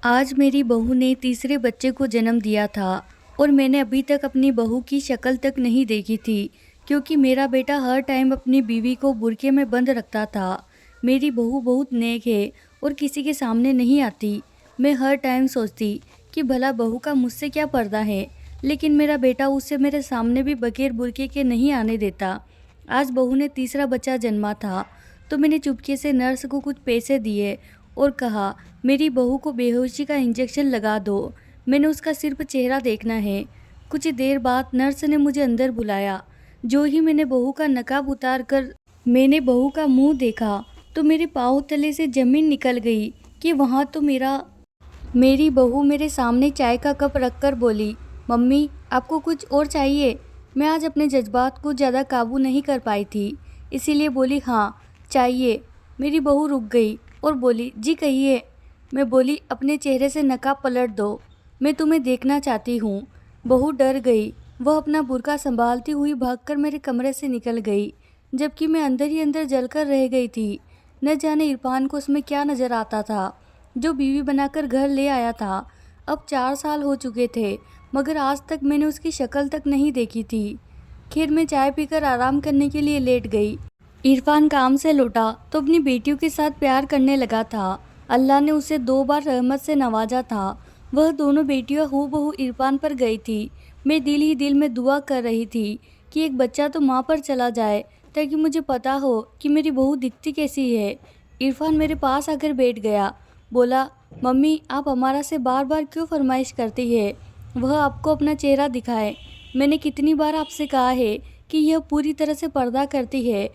आज मेरी बहू ने तीसरे बच्चे को जन्म दिया था और मैंने अभी तक अपनी बहू की शक्ल तक नहीं देखी थी क्योंकि मेरा बेटा हर टाइम अपनी बीवी को बुर्के में बंद रखता था। मेरी बहू बहुत नेक है और किसी के सामने नहीं आती। मैं हर टाइम सोचती कि भला बहू का मुझसे क्या पर्दा है, लेकिन मेरा बेटा उससे मेरे सामने भी बगैर बुर्के के नहीं आने देता। आज बहू ने तीसरा बच्चा जन्मा था तो मैंने चुपके से नर्स को कुछ पैसे दिए और कहा, मेरी बहू को बेहोशी का इंजेक्शन लगा दो, मैंने उसका सिर्फ चेहरा देखना है। कुछ देर बाद नर्स ने मुझे अंदर बुलाया। जो ही मैंने बहू का नकाब उतार कर मैंने बहू का मुंह देखा तो मेरे पाँव तले से ज़मीन निकल गई कि वहाँ तो मेरी बहू मेरे सामने चाय का कप रखकर बोली, मम्मी आपको कुछ और चाहिए। मैं आज अपने जज्बात को ज़्यादा काबू नहीं कर पाई थी, इसीलिए बोली, हाँ चाहिए। मेरी बहू रुक गई और बोली, जी कहिए। मैं बोली, अपने चेहरे से नकाब पलट दो, मैं तुम्हें देखना चाहती हूँ। बहू डर गई। वह अपना बुर्का संभालती हुई भागकर मेरे कमरे से निकल गई, जबकि मैं अंदर ही अंदर जलकर रह गई थी। न जाने इरफान को उसमें क्या नज़र आता था जो बीवी बनाकर घर ले आया था। अब 4 साल हो चुके थे मगर आज तक मैंने उसकी शक्ल तक नहीं देखी थी। खैर मैं चाय पीकर आराम करने के लिए लेट गई। इरफान काम से लौटा तो अपनी बेटियों के साथ प्यार करने लगा था। अल्लाह ने उसे 2 बार रहमत से नवाजा था। वह दोनों बेटियां हूबहू इरफान पर गई थी। मैं दिल ही दिल में दुआ कर रही थी कि एक बच्चा तो माँ पर चला जाए ताकि मुझे पता हो कि मेरी बहू दिखती कैसी है। इरफान मेरे पास आकर बैठ गया। बोला, मम्मी आप हमारा से बार बार क्यों फरमाइश करती है वह आपको अपना चेहरा दिखाए। मैंने कितनी बार आपसे कहा है कि यह पूरी तरह से पर्दा करती है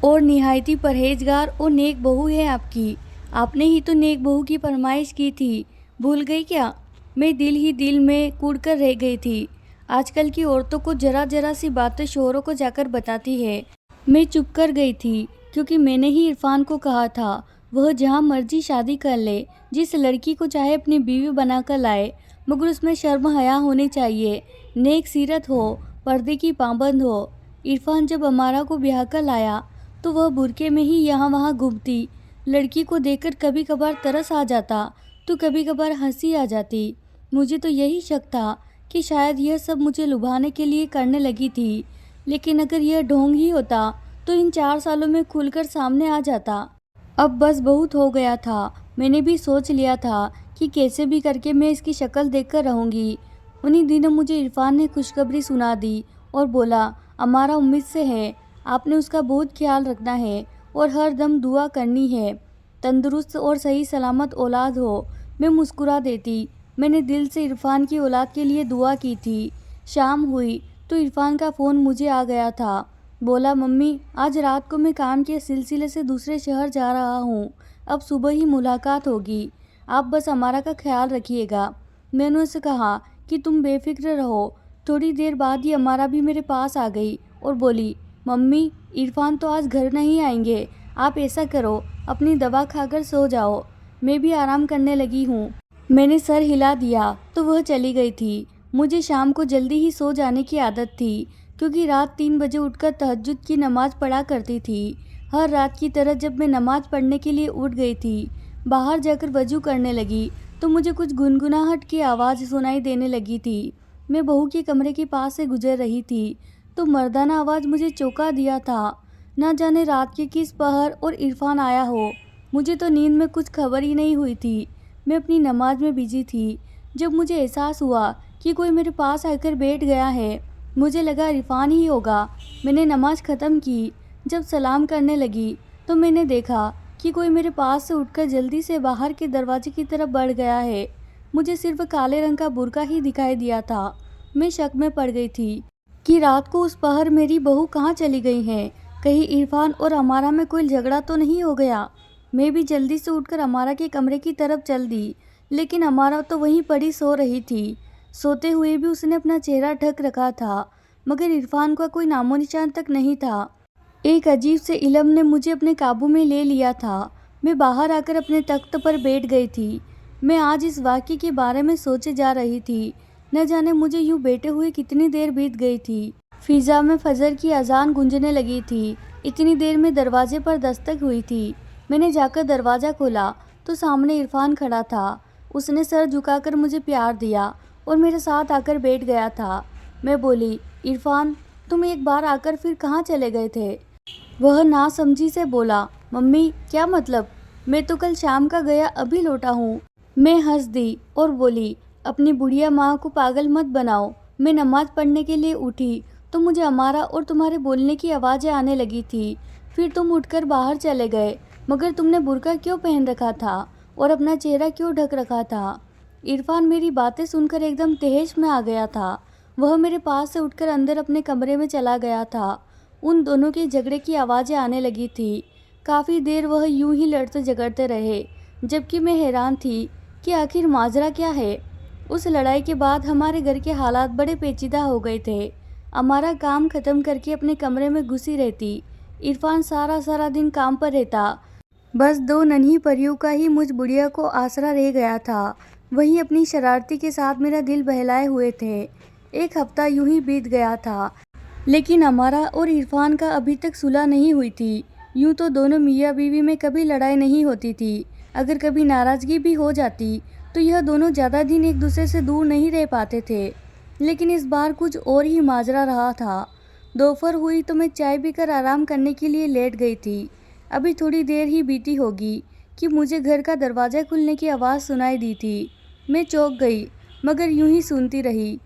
और निहायती परहेजगार और नेक बहू है आपकी। आपने ही तो नेक बहू की फरमाइश की थी, भूल गई क्या। मैं दिल ही दिल में कूदकर रह गई थी। आजकल की औरतों को जरा जरा सी बातें शोहरों को जाकर बताती है। मैं चुप कर गई थी क्योंकि मैंने ही इरफान को कहा था वह जहाँ मर्जी शादी कर ले, जिस लड़की को चाहे अपनी बीवी बनाकर लाए, मगर उसमें शर्म हया होनी चाहिए, नेक सीरत हो, पर्दे की पाबंद हो। इरफान जब अमारा को ब्याह कर लाया तो वह बुर्के में ही यहाँ वहाँ घूमती। लड़की को देखकर कभी कभार तरस आ जाता तो कभी कभार हंसी आ जाती। मुझे तो यही शक था कि शायद यह सब मुझे लुभाने के लिए करने लगी थी, लेकिन अगर यह ढोंग ही होता तो इन 4 सालों में खुलकर सामने आ जाता। अब बस बहुत हो गया था। मैंने भी सोच लिया था कि कैसे भी करके मैं इसकी शक्ल देखकर रहूँगी। उन्हीं दिनों मुझे इरफान ने खुशखबरी सुना दी और बोला, अमारा उम्मीद से है, आपने उसका बहुत ख्याल रखना है और हर दम दुआ करनी है, तंदुरुस्त और सही सलामत औलाद हो। मैं मुस्कुरा देती। मैंने दिल से इरफान की औलाद के लिए दुआ की थी। शाम हुई तो इरफान का फ़ोन मुझे आ गया था। बोला, मम्मी आज रात को मैं काम के सिलसिले से दूसरे शहर जा रहा हूँ, अब सुबह ही मुलाकात होगी, आप बस अमारा का ख्याल रखिएगा। मैंने उससे कहा कि तुम बेफिक्र रहो। थोड़ी देर बाद ही अमारा भी मेरे पास आ गई और बोली, मम्मी इरफान तो आज घर नहीं आएंगे, आप ऐसा करो अपनी दवा खाकर सो जाओ, मैं भी आराम करने लगी हूँ। मैंने सर हिला दिया तो वह चली गई थी। मुझे शाम को जल्दी ही सो जाने की आदत थी क्योंकि रात 3 बजे उठकर तहज्जुद की नमाज़ पढ़ा करती थी। हर रात की तरह जब मैं नमाज़ पढ़ने के लिए उठ गई थी, बाहर जाकर वजू करने लगी तो मुझे कुछ गुनगुनाहट की आवाज़ सुनाई देने लगी थी। मैं बहू के कमरे के पास से गुजर रही थी तो मर्दाना आवाज़ मुझे चौंका दिया था। ना जाने रात के किस पहर और इरफान आया हो। मुझे तो नींद में कुछ खबर ही नहीं हुई थी। मैं अपनी नमाज में बिजी थी। जब मुझे एहसास हुआ कि कोई मेरे पास आकर बैठ गया है, मुझे लगा इरफान ही होगा। मैंने नमाज ख़त्म की। जब सलाम करने लगी तो मैंने देखा कि कोई मेरे पास से उठकर जल्दी से बाहर के दरवाजे की तरफ बढ़ गया है। मुझे सिर्फ काले रंग का बुर्का ही दिखाई दिया था। मैं शक में पड़ गई थी कि रात को उस पहर मेरी बहू कहाँ चली गई है। कहीं इरफान और अमारा में कोई झगड़ा तो नहीं हो गया। मैं भी जल्दी से उठकर अमारा के कमरे की तरफ चल दी, लेकिन अमारा तो वहीं पड़ी सो रही थी। सोते हुए भी उसने अपना चेहरा ढक रखा था, मगर इरफान का कोई नामो निशान तक नहीं था। एक अजीब से इल्म ने मुझे अपने काबू में ले लिया था। मैं बाहर आकर अपने तख्त पर बैठ गई थी। मैं आज इस वाक़ये के बारे में सोचे जा रही थी। न जाने मुझे यूँ बैठे हुए कितनी देर बीत गई थी। फ़िज़ा में फजर की अजान गूंजने लगी थी। इतनी देर में दरवाजे पर दस्तक हुई थी। मैंने जाकर दरवाज़ा खोला तो सामने इरफान खड़ा था। उसने सर झुकाकर मुझे प्यार दिया और मेरे साथ आकर बैठ गया था। मैं बोली, इरफान, तुम एक बार आकर फिर कहाँ चले गए थे? वह नासमझी से बोला, मम्मी क्या मतलब? मैं तो कल शाम का गया, अभी लौटा हूँ। मैं हंस दी और बोली, अपनी बुढ़िया माँ को पागल मत बनाओ। मैं नमाज पढ़ने के लिए उठी तो मुझे हमारा और तुम्हारे बोलने की आवाज़ें आने लगी थी। फिर तुम उठकर बाहर चले गए, मगर तुमने बुर्का क्यों पहन रखा था और अपना चेहरा क्यों ढक रखा था? इरफान मेरी बातें सुनकर एकदम तहश में आ गया था। वह मेरे पास से उठकर अंदर अपने कमरे में चला गया था। उन दोनों के झगड़े की आवाज़ें आने लगी थी। काफ़ी देर वह यूं ही लड़ते झगड़ते रहे, जबकि मैं हैरान थी कि आखिर माजरा क्या है। उस लड़ाई के बाद हमारे घर के हालात बड़े पेचीदा हो गए थे। हमारा काम ख़त्म करके अपने कमरे में घुसी रहती। इरफान सारा सारा दिन काम पर रहता। बस दो नन्ही परियों का ही मुझ बुढ़िया को आसरा रह गया था। वही अपनी शरारती के साथ मेरा दिल बहलाए हुए थे। एक हफ्ता यूं ही बीत गया था, लेकिन हमारा और इरफान का अभी तक सुलह नहीं हुई थी। यूं तो दोनों मियाँ बीवी में कभी लड़ाई नहीं होती थी। अगर कभी नाराज़गी भी हो जाती तो यह दोनों ज़्यादा दिन एक दूसरे से दूर नहीं रह पाते थे। लेकिन इस बार कुछ और ही माजरा रहा था। दोपहर हुई तो मैं चाय पीकर आराम करने के लिए लेट गई थी। अभी थोड़ी देर ही बीती होगी कि मुझे घर का दरवाज़ा खुलने की आवाज़ सुनाई दी थी। मैं चौंक गई, मगर यूं ही सुनती रही।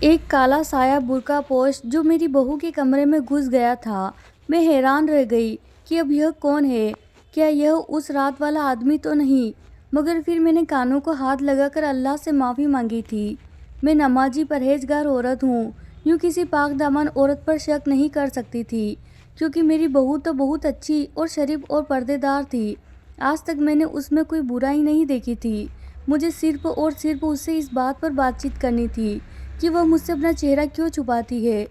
एक काला साया बुर्का पोश जो मेरी बहू के कमरे में घुस गया था। मैं हैरान रह गई कि अब यह कौन है? क्या यह उस रात वाला आदमी तो नहीं? मगर फिर मैंने कानों को हाथ लगाकर अल्लाह से माफ़ी मांगी थी। मैं नमाजी परहेजगार औरत हूँ, यूँ किसी पाक दामन औरत पर शक नहीं कर सकती थी, क्योंकि मेरी बहू तो बहुत अच्छी और शरीफ और पर्देदार थी। आज तक मैंने उसमें कोई बुराई नहीं देखी थी। मुझे सिर्फ और सिर्फ उससे इस बात पर बातचीत करनी थी कि वह मुझसे अपना चेहरा क्यों छुपाती है।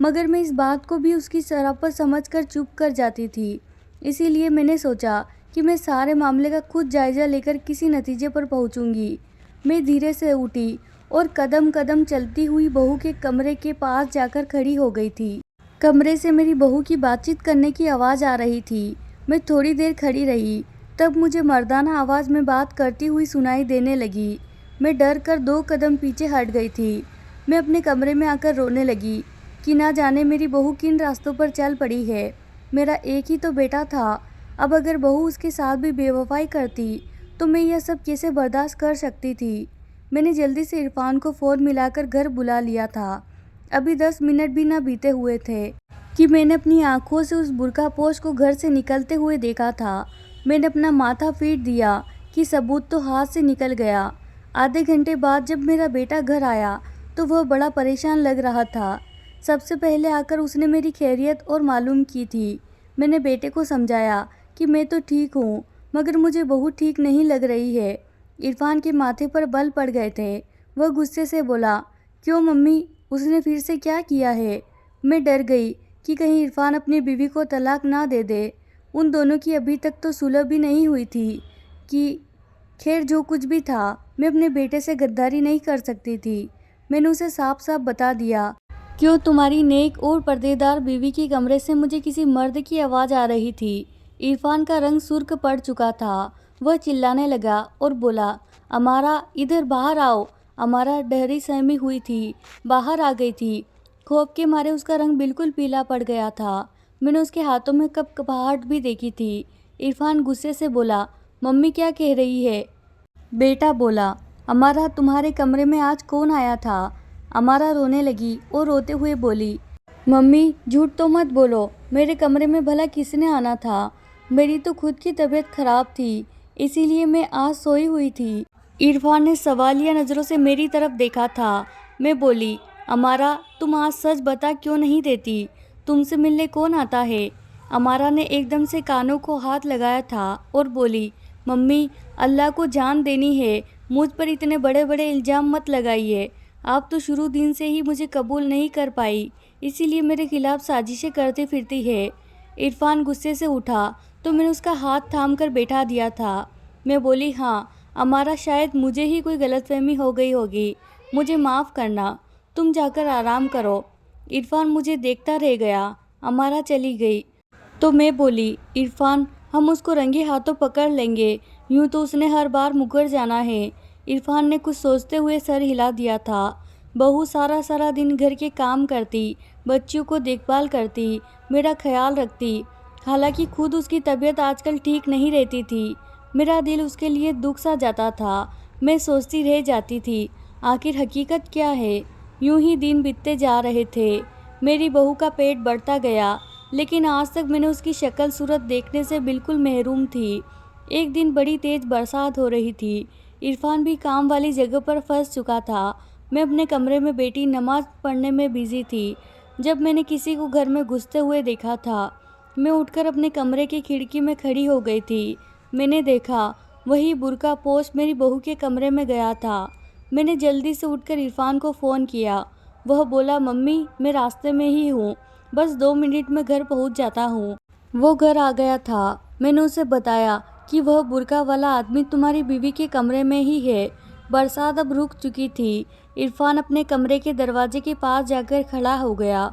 मगर मैं इस बात को भी उसकी शराफत समझकर चुप कर जाती थी। इसीलिए मैंने सोचा कि मैं सारे मामले का खुद जायज़ा लेकर किसी नतीजे पर पहुंचूंगी। मैं धीरे से उठी और कदम कदम चलती हुई बहू के कमरे के पास जाकर खड़ी हो गई थी। कमरे से मेरी बहू की बातचीत करने की आवाज़ आ रही थी। मैं थोड़ी देर खड़ी रही, तब मुझे मर्दाना आवाज़ में बात करती हुई सुनाई देने लगी। मैं डर कर 2 कदम पीछे हट गई थी। मैं अपने कमरे में आकर रोने लगी कि ना जाने मेरी बहू किन रास्तों पर चल पड़ी है। मेरा एक ही तो बेटा था। अब अगर बहू उसके साथ भी बेवफाई करती तो मैं यह सब कैसे बर्दाश्त कर सकती थी। मैंने जल्दी से इरफान को फ़ोन मिलाकर घर बुला लिया था। अभी 10 मिनट भी ना बीते हुए थे कि मैंने अपनी आंखों से उस बुर्का पोश को घर से निकलते हुए देखा था। मैंने अपना माथा पीट दिया कि सबूत तो हाथ से निकल गया। आधे घंटे बाद जब मेरा बेटा घर आया तो वह बड़ा परेशान लग रहा था। सबसे पहले आकर उसने मेरी खैरियत और मालूम की थी। मैंने बेटे को समझाया कि मैं तो ठीक हूँ, मगर मुझे बहू ठीक नहीं लग रही है। इरफान के माथे पर बल पड़ गए थे। वह गुस्से से बोला, क्यों मम्मी, उसने फिर से क्या किया है? मैं डर गई कि कहीं इरफान अपनी बीवी को तलाक ना दे दे। उन दोनों की अभी तक तो सुलह भी नहीं हुई थी कि खैर जो कुछ भी था, मैं अपने बेटे से गद्दारी नहीं कर सकती थी। मैंने उसे साफ साफ बता दिया, क्यों तुम्हारी नेक और पर्देदार बीवी के कमरे से मुझे किसी मर्द की आवाज़ आ रही थी। इरफान का रंग सुर्ख पड़ चुका था। वह चिल्लाने लगा और बोला, अमारा इधर बाहर आओ। अमारा डहरी सहमी हुई थी, बाहर आ गई थी। खौफ के मारे उसका रंग बिल्कुल पीला पड़ गया था। मैंने उसके हाथों में कपकपाहट भी देखी थी। इरफान गुस्से से बोला, मम्मी क्या कह रही है? बेटा बोला, अमारा तुम्हारे कमरे में आज कौन आया था? अमारा रोने लगी और रोते हुए बोली, मम्मी झूठ तो मत बोलो, मेरे कमरे में भला किसने आना था? मेरी तो खुद की तबीयत खराब थी, इसीलिए मैं आज सोई हुई थी। इरफान ने सवालिया नज़रों से मेरी तरफ देखा था। मैं बोली, अमारा तुम आज सच बता क्यों नहीं देती? तुमसे मिलने कौन आता है? अमारा ने एकदम से कानों को हाथ लगाया था और बोली, मम्मी अल्लाह को जान देनी है, मुझ पर इतने बड़े बड़े इल्ज़ाम मत लगाइए। आप तो शुरू दिन से ही मुझे कबूल नहीं कर पाई, इसीलिए मेरे खिलाफ साजिशें करती फिरती है। इरफान गुस्से से उठा तो मैंने उसका हाथ थाम कर बैठा दिया था। मैं बोली, हाँ अमारा, शायद मुझे ही कोई गलतफहमी हो गई होगी, मुझे माफ़ करना, तुम जाकर आराम करो। इरफान मुझे देखता रह गया। अमारा चली गई तो मैं बोली, इरफान हम उसको रंगे हाथों पकड़ लेंगे, यूँ तो उसने हर बार मुकर जाना है। इरफान ने कुछ सोचते हुए सर हिला दिया था। बहू सारा सारा दिन घर के काम करती, बच्चियों को देखभाल करती, मेरा ख्याल रखती। हालांकि खुद उसकी तबीयत आजकल ठीक नहीं रहती थी। मेरा दिल उसके लिए दुख सा जाता था। मैं सोचती रह जाती थी, आखिर हकीकत क्या है। यूं ही दिन बीतते जा रहे थे। मेरी बहू का पेट बढ़ता गया, लेकिन आज तक मैंने उसकी शक्ल सूरत देखने से बिल्कुल महरूम थी। एक दिन बड़ी तेज बरसात हो रही थी। इरफान भी काम वाली जगह पर फंस चुका था। मैं अपने कमरे में बैठी नमाज पढ़ने में बिजी थी, जब मैंने किसी को घर में घुसते हुए देखा था। मैं उठकर अपने कमरे की खिड़की में खड़ी हो गई थी। मैंने देखा, वही बुर्का पोश मेरी बहू के कमरे में गया था। मैंने जल्दी से उठकर इरफान को फ़ोन किया। वह बोला, मम्मी मैं रास्ते में ही हूँ, बस 2 मिनट में घर पहुँच जाता हूँ। वो घर आ गया था। मैंने उसे बताया कि वह बुर्का वाला आदमी तुम्हारी बीवी के कमरे में ही है। बरसात अब रुक चुकी थी। इरफान अपने कमरे के दरवाजे के पास जाकर खड़ा हो गया।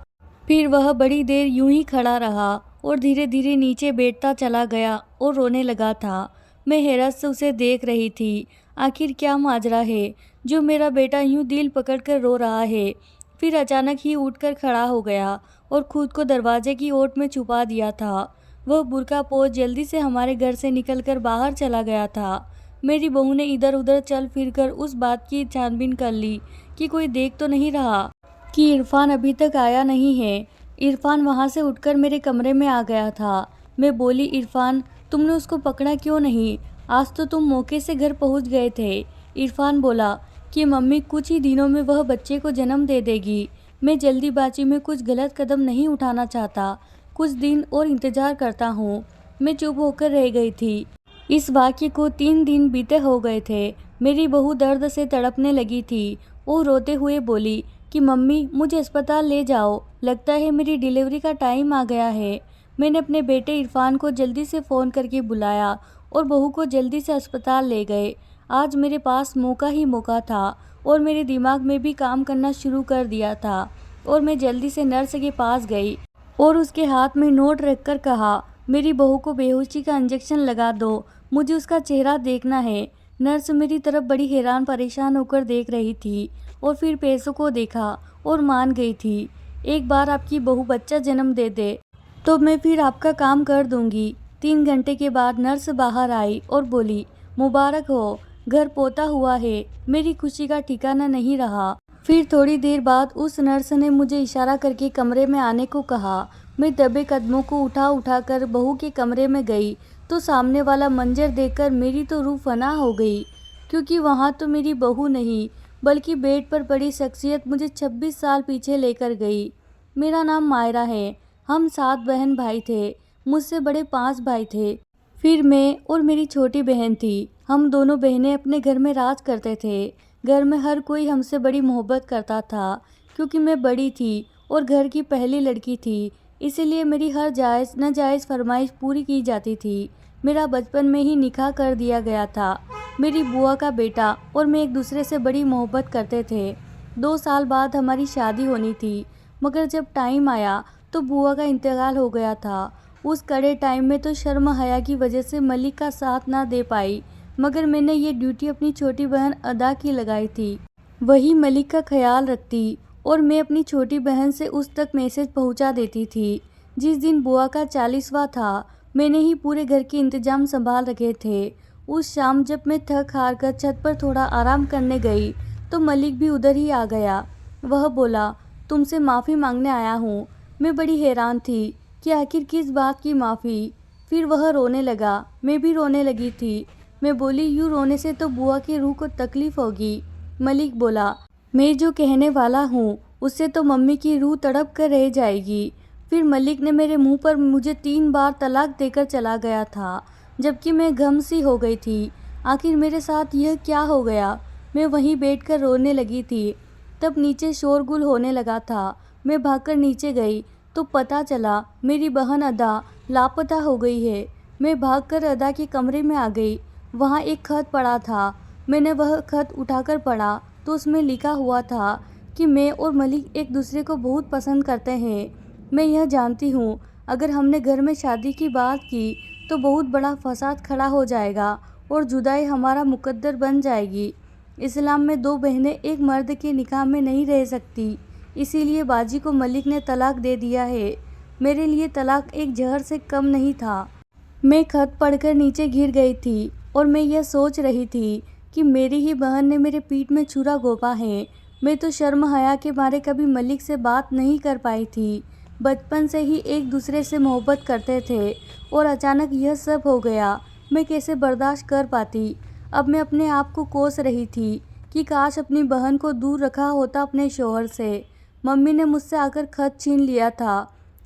फिर वह बड़ी देर यूं ही खड़ा रहा और धीरे धीरे नीचे बैठता चला गया और रोने लगा था। मैं हैरत से उसे देख रही थी। आखिर क्या माजरा है जो मेरा बेटा यूं दिल पकड़कर रो रहा है। फिर अचानक ही उठकर खड़ा हो गया और खुद को दरवाजे की ओट में छुपा दिया था। वह बुर्का पोश जल्दी से हमारे घर से निकलकर बाहर चला गया था। मेरी बहू ने इधर उधर चल फिरकर उस बात की छानबीन कर ली कि कोई देख तो नहीं रहा कि इरफान अभी तक आया नहीं है। इरफान वहाँ से उठकर मेरे कमरे में आ गया था। मैं बोली, इरफान तुमने उसको पकड़ा क्यों नहीं? आज तो तुम मौके से घर पहुँच गए थे। इरफान बोला कि मम्मी कुछ ही दिनों में वह बच्चे को जन्म दे देगी। मैं जल्दीबाजी में कुछ गलत कदम नहीं उठाना चाहता। कुछ दिन और इंतज़ार करता हूँ। मैं चुप होकर रह गई थी। इस वाक़ये को 3 दिन बीते हो गए थे। मेरी बहू दर्द से तड़पने लगी थी। वो रोते हुए बोली कि मम्मी मुझे अस्पताल ले जाओ, लगता है मेरी डिलीवरी का टाइम आ गया है। मैंने अपने बेटे इरफान को जल्दी से फ़ोन करके बुलाया और बहू को जल्दी से अस्पताल ले गए। आज मेरे पास मौका ही मौका था और मेरे दिमाग में भी काम करना शुरू कर दिया था और मैं जल्दी से नर्स के पास गई और उसके हाथ में नोट रखकर कहा, मेरी बहू को बेहोशी का इंजेक्शन लगा दो, मुझे उसका चेहरा देखना है। नर्स मेरी तरफ बड़ी हैरान परेशान होकर देख रही थी और फिर पैसों को देखा और मान गई थी। एक बार आपकी बहू बच्चा जन्म दे दे तो मैं फिर आपका काम कर दूंगी। 3 घंटे के बाद नर्स बाहर आई और बोली, मुबारक हो, घर पोता हुआ है। मेरी खुशी का ठिकाना नहीं रहा। फिर थोड़ी देर बाद उस नर्स ने मुझे इशारा करके कमरे में आने को कहा। मैं दबे कदमों को उठा उठा कर बहू के कमरे में गई तो सामने वाला मंजर देखकर मेरी तो रूह फना हो गई, क्योंकि वहाँ तो मेरी बहू नहीं बल्कि बेड पर पड़ी शख्सियत मुझे 26 साल पीछे लेकर गई। मेरा नाम मायरा है। हम 7 बहन भाई थे। मुझसे बड़े 5 भाई थे। फिर मैं और मेरी छोटी बहन थी। हम दोनों बहनें अपने घर में राज करते थे। घर में हर कोई हमसे बड़ी मोहब्बत करता था, क्योंकि मैं बड़ी थी और घर की पहली लड़की थी। इसीलिए मेरी हर जायज़ नाजायज़ फरमाइश पूरी की जाती थी। मेरा बचपन में ही निकाह कर दिया गया था। मेरी बुआ का बेटा और मैं एक दूसरे से बड़ी मोहब्बत करते थे। 2 साल बाद हमारी शादी होनी थी, मगर जब टाइम आया तो बुआ का इंतकाल हो गया था। उस कड़े टाइम में तो शर्म हया की वजह से मलिक का साथ ना दे पाई, मगर मैंने ये ड्यूटी अपनी छोटी बहन अदा की लगाई थी। वही मलिक का ख्याल रखती और मैं अपनी छोटी बहन से उस तक मैसेज पहुंचा देती थी। जिस दिन बुआ का 40वां था, मैंने ही पूरे घर के इंतजाम संभाल रखे थे। उस शाम जब मैं थक हार कर छत पर थोड़ा आराम करने गई तो मलिक भी उधर ही आ गया। वह बोला, तुमसे माफ़ी मांगने आया हूँ। मैं बड़ी हैरान थी कि आखिर किस बात की माफ़ी। फिर वह रोने लगा। मैं भी रोने लगी थी। मैं बोली, यूँ रोने से तो बुआ की रूह को तकलीफ़ होगी। मलिक बोला, मैं जो कहने वाला हूँ उससे तो मम्मी की रूह तड़प कर रह जाएगी। फिर मलिक ने मेरे मुंह पर मुझे 3 बार तलाक देकर चला गया था, जबकि मैं गम सी हो गई थी। आखिर मेरे साथ यह क्या हो गया। मैं वहीं बैठकर रोने लगी थी। तब नीचे शोरगुल होने लगा था। मैं भागकर नीचे गई तो पता चला मेरी बहन अदा लापता हो गई है। मैं भागकर अदा के कमरे में आ गई। वहाँ एक खत पड़ा था। मैंने वह खत उठाकर पढ़ा तो उसमें लिखा हुआ था कि मैं और मलिक एक दूसरे को बहुत पसंद करते हैं। मैं यह जानती हूँ, अगर हमने घर में शादी की बात की तो बहुत बड़ा फसाद खड़ा हो जाएगा और जुदाई हमारा मुकद्दर बन जाएगी। इस्लाम में 2 बहनें एक मर्द के निकाह में नहीं रह सकती, इसीलिए बाजी को मलिक ने तलाक दे दिया है। मेरे लिए तलाक एक जहर से कम नहीं था। मैं खत पढ़कर नीचे गिर गई थी और मैं यह सोच रही थी कि मेरी ही बहन ने मेरे पीठ में छुरा घोंपा है। मैं तो शर्म हया के मारे कभी मलिक से बात नहीं कर पाई थी। बचपन से ही एक दूसरे से मोहब्बत करते थे और अचानक यह सब हो गया। मैं कैसे बर्दाश्त कर पाती। अब मैं अपने आप को कोस रही थी कि काश अपनी बहन को दूर रखा होता अपने शौहर से। मम्मी ने मुझसे आकर खत छीन लिया था।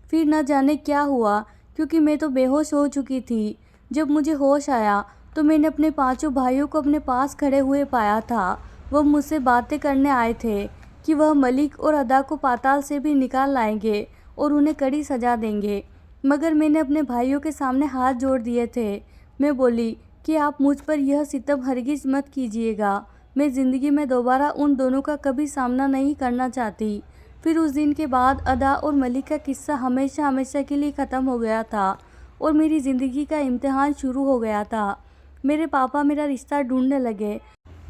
फिर न जाने क्या हुआ, क्योंकि मैं तो बेहोश हो चुकी थी। जब मुझे होश आया तो मैंने अपने 5 भाइयों को अपने पास खड़े हुए पाया था। वह मुझसे बातें करने आए थे कि वह मलिक और अदा को पाताल से भी निकाल लाएंगे और उन्हें कड़ी सजा देंगे। मगर मैंने अपने भाइयों के सामने हाथ जोड़ दिए थे। मैं बोली कि आप मुझ पर यह सितम हरगिज़ मत कीजिएगा। मैं ज़िंदगी में दोबारा उन दोनों का कभी सामना नहीं करना चाहती। फिर उस दिन के बाद अदा और मलिक का किस्सा हमेशा हमेशा के लिए ख़त्म हो गया था और मेरी ज़िंदगी का इम्तिहान शुरू हो गया था। मेरे पापा मेरा रिश्ता ढूंढने लगे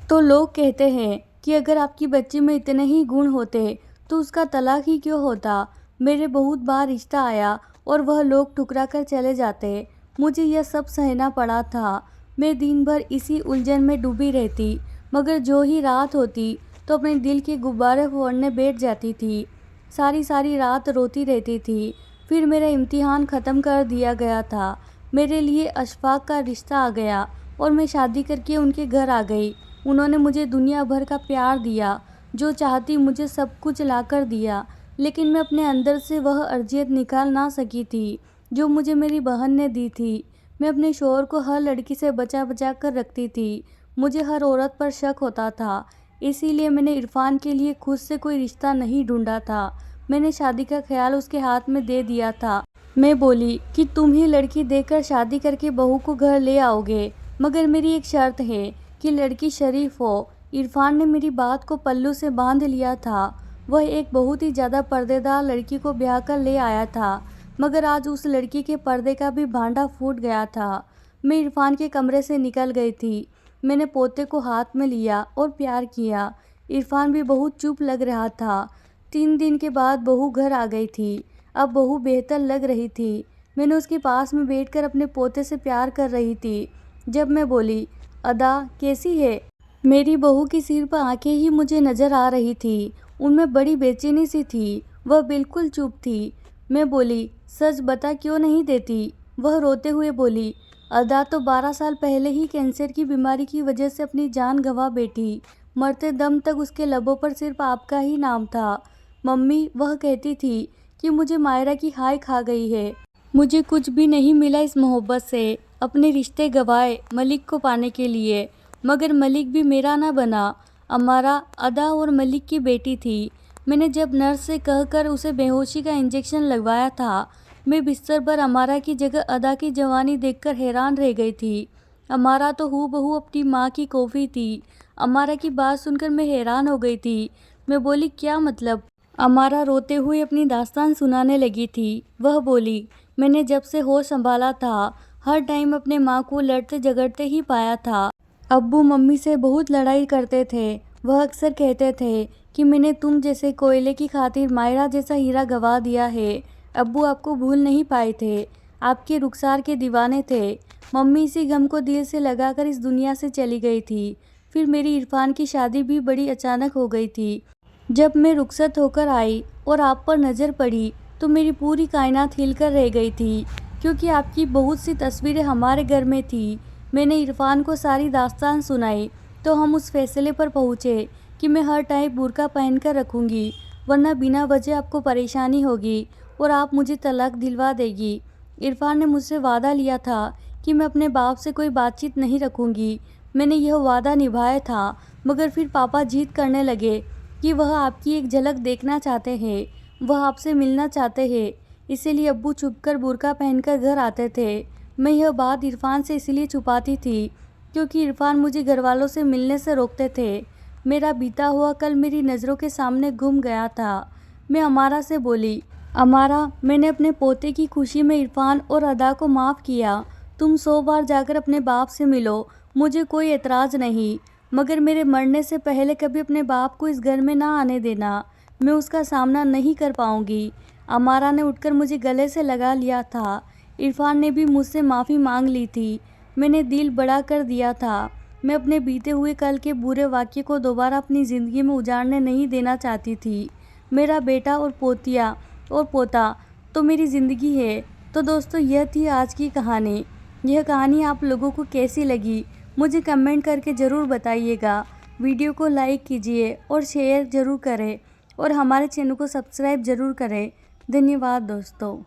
तो लोग कहते हैं कि अगर आपकी बच्ची में इतने ही गुण होते तो उसका तलाक ही क्यों होता। मेरे बहुत बार रिश्ता आया और वह लोग ठुकरा कर चले जाते। मुझे यह सब सहना पड़ा था। मैं दिन भर इसी उलझन में डूबी रहती, मगर जो ही रात होती तो अपने दिल के गुब्बारे फोड़ने बैठ जाती थी। सारी सारी रात रोती रहती थी। फिर मेरा इम्तिहान ख़त्म कर दिया गया था। मेरे लिए अशफाक का रिश्ता आ गया और मैं शादी करके उनके घर आ गई। उन्होंने मुझे दुनिया भर का प्यार दिया, जो चाहती मुझे सब कुछ ला कर दिया। लेकिन मैं अपने अंदर से वह अर्जियत निकाल ना सकी थी जो मुझे मेरी बहन ने दी थी। मैं अपने शौहर को हर लड़की से बचा बचा कर रखती थी। मुझे हर औरत पर शक होता था, इसीलिए मैंने इरफान के लिए खुद से कोई रिश्ता नहीं ढूंढा था। मैंने शादी का ख्याल उसके हाथ में दे दिया था। मैं बोली कि तुम ही लड़की देखकर शादी करके बहू को घर ले आओगे, मगर मेरी एक शर्त है कि लड़की शरीफ हो। इरफान ने मेरी बात को पल्लू से बांध लिया था। वह एक बहुत ही ज़्यादा पर्देदार लड़की को ब्याह कर ले आया था, मगर आज उस लड़की के पर्दे का भी भांडा फूट गया था। मैं इरफान के कमरे से निकल गई थी। मैंने पोते को हाथ में लिया और प्यार किया। इरफान भी बहुत चुप लग रहा था। 3 दिन के बाद बहू घर आ गई थी। अब बहू बेहतर लग रही थी। मैंने उसके पास में बैठकर अपने पोते से प्यार कर रही थी जब मैं बोली, अदा कैसी है। मेरी बहू की सिर पर आंखें ही मुझे नज़र आ रही थी। उनमें बड़ी बेचैनी सी थी। वह बिल्कुल चुप थी। मैं बोली, सच बता क्यों नहीं देती। वह रोते हुए बोली, अदा तो 12 साल पहले ही कैंसर की बीमारी की वजह से अपनी जान गंवा बैठी। मरते दम तक उसके लबों पर सिर्फ आपका ही नाम था। मम्मी, वह कहती थी कि मुझे मायरा की हाय खा गई है। मुझे कुछ भी नहीं मिला इस मोहब्बत से। अपने रिश्ते गंवाए मलिक को पाने के लिए, मगर मलिक भी मेरा ना बना। अमारा अदा और मलिक की बेटी थी। मैंने जब नर्स से कहकर उसे बेहोशी का इंजेक्शन लगवाया था, मैं बिस्तर पर अमारा की जगह अदा की जवानी देखकर हैरान रह गई थी। अमारा तो हूबहू अपनी माँ की कॉफ़ी थी। अमारा की बात सुनकर मैं हैरान हो गई थी। मैं बोली, क्या मतलब। अमारा रोते हुए अपनी दास्तान सुनाने लगी थी। वह बोली, मैंने जब से होश संभाला था हर टाइम अपने माँ को लड़ते झगड़ते ही पाया था। अब्बू मम्मी से बहुत लड़ाई करते थे। वह अक्सर कहते थे कि मैंने तुम जैसे कोयले की खातिर मायरा जैसा हीरा गंवा दिया है। अब्बू आपको भूल नहीं पाए थे, आपके रुखसार के दीवाने थे। मम्मी इसी गम को दिल से लगाकर इस दुनिया से चली गई थी। फिर मेरी इरफान की शादी भी बड़ी अचानक हो गई थी। जब मैं रुखसत होकर आई और आप पर नज़र पड़ी तो मेरी पूरी कायनात हिलकर रह गई थी, क्योंकि आपकी बहुत सी तस्वीरें हमारे घर में थी। मैंने इरफान को सारी दास्तान सुनाई तो हम उस फैसले पर पहुँचे कि मैं हर टाइम बुर्का पहनकर रखूँगी, वरना बिना वजह आपको परेशानी होगी और आप मुझे तलाक दिलवा देगी। इरफान ने मुझसे वादा लिया था कि मैं अपने बाप से कोई बातचीत नहीं रखूँगी। मैंने यह वादा निभाया था, मगर फिर पापा जिद करने लगे कि वह आपकी एक झलक देखना चाहते हैं, वह आपसे मिलना चाहते हैं। इसीलिए अब्बू छुपकर बुर्का पहनकर घर आते थे। मैं यह बात इरफान से इसलिए छुपाती थी क्योंकि इरफान मुझे घरवालों से मिलने से रोकते थे। मेरा बीता हुआ कल मेरी नज़रों के सामने घूम गया था। मैं अमारा से बोली, अमारा, मैंने अपने पोते की खुशी में इरफान और अदा को माफ़ किया। तुम 100 बार जाकर अपने बाप से मिलो, मुझे कोई एतराज़ नहीं। मगर मेरे मरने से पहले कभी अपने बाप को इस घर में ना आने देना, मैं उसका सामना नहीं कर पाऊंगी। अमारा ने उठकर मुझे गले से लगा लिया था। इरफान ने भी मुझसे माफ़ी मांग ली थी। मैंने दिल बड़ा कर दिया था। मैं अपने बीते हुए कल के बुरे वाक़ये को दोबारा अपनी ज़िंदगी में उजाड़ने नहीं देना चाहती थी। मेरा बेटा और पोतिया और पोता तो मेरी ज़िंदगी है। तो दोस्तों, यह थी आज की कहानी। यह कहानी आप लोगों को कैसी लगी मुझे कमेंट करके ज़रूर बताइएगा। वीडियो को लाइक कीजिए और शेयर ज़रूर करें और हमारे चैनल को सब्सक्राइब ज़रूर करें। धन्यवाद दोस्तों।